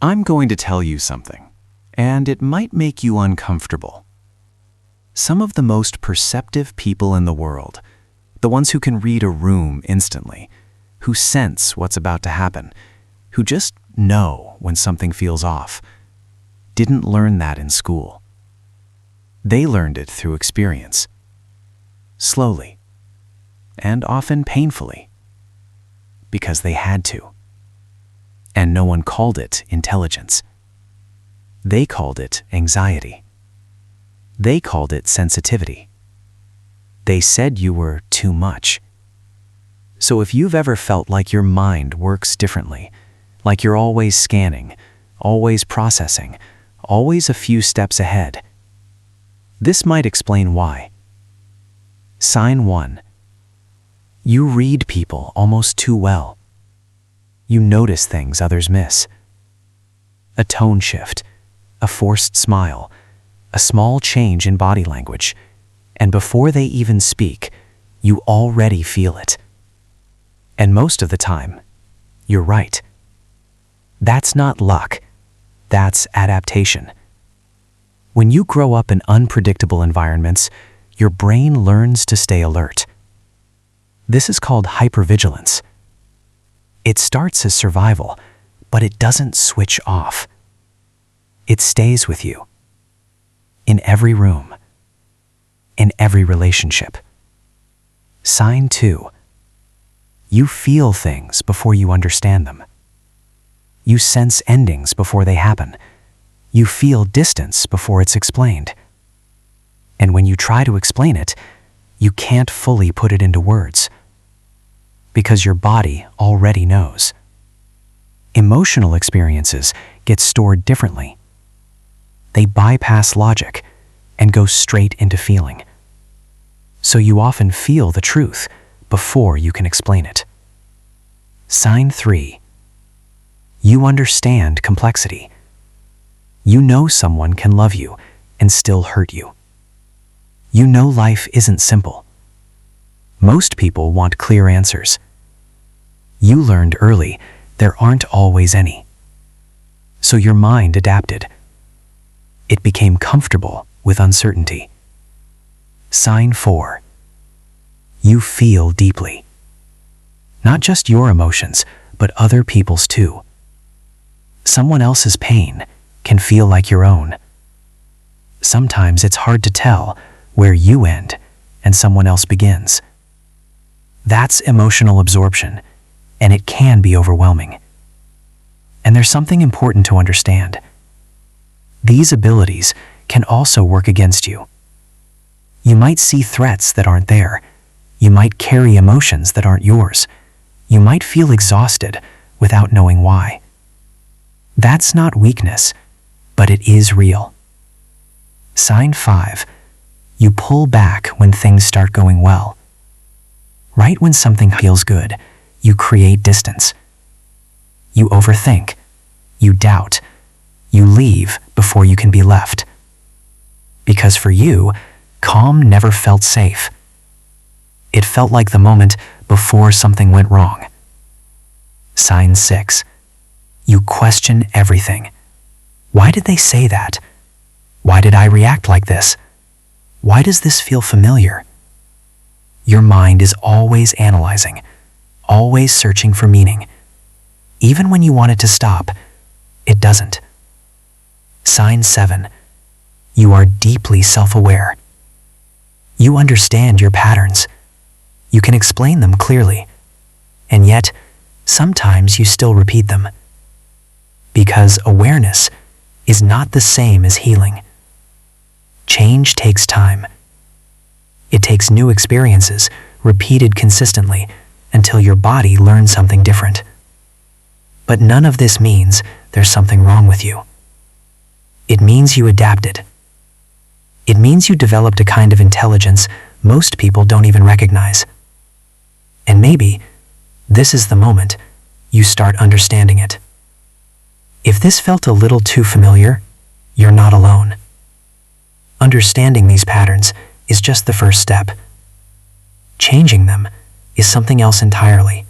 I'm going to tell you something, and it might make you uncomfortable. Some of the most perceptive people in the world, the ones who can read a room instantly, who sense what's about to happen, who just know when something feels off, didn't learn that in school. They learned it through experience, slowly, and often painfully, because they had to. And no one called it intelligence. They called it anxiety. They called it sensitivity. They said you were too much. So if you've ever felt like your mind works differently, like you're always scanning, always processing, always a few steps ahead, this might explain why. Sign 1. You read people almost too well. You notice things others miss. A tone shift, a forced smile, a small change in body language, and before they even speak, you already feel it. And most of the time, you're right. That's not luck. That's adaptation. When you grow up in unpredictable environments, your brain learns to stay alert. This is called hypervigilance. It starts as survival, but it doesn't switch off. It stays with you. In every room. In every relationship. Sign 2. You feel things before you understand them. You sense endings before they happen. You feel distance before it's explained. And when you try to explain it, you can't fully put it into words. Because your body already knows. Emotional experiences get stored differently. They bypass logic and go straight into feeling. So you often feel the truth before you can explain it. Sign 3. You understand complexity. You know someone can love you and still hurt you. You know life isn't simple. Most people want clear answers. You learned early there aren't always any. So your mind adapted. It became comfortable with uncertainty. Sign 4. You feel deeply. Not just your emotions, but other people's too. Someone else's pain can feel like your own. Sometimes it's hard to tell where you end and someone else begins. That's emotional absorption, and it can be overwhelming. And there's something important to understand. These abilities can also work against you. You might see threats that aren't there. You might carry emotions that aren't yours. You might feel exhausted without knowing why. That's not weakness, but it is real. Sign 5. You pull back when things start going well. Right when something feels good, you create distance. You overthink. You doubt. You leave before you can be left. Because for you, calm never felt safe. It felt like the moment before something went wrong. Sign 6. You question everything. Why did they say that? Why did I react like this? Why does this feel familiar? Your mind is always analyzing, always searching for meaning. Even when you want it to stop, it doesn't. Sign 7. You are deeply self-aware. You understand your patterns. You can explain them clearly. And yet, sometimes you still repeat them. Because awareness is not the same as healing. Change takes time. It takes new experiences, repeated consistently, until your body learns something different. But none of this means there's something wrong with you. It means you adapted. It means you developed a kind of intelligence most people don't even recognize. And maybe this is the moment you start understanding it. If this felt a little too familiar, you're not alone. Understanding these patterns is just the first step. Changing them is something else entirely.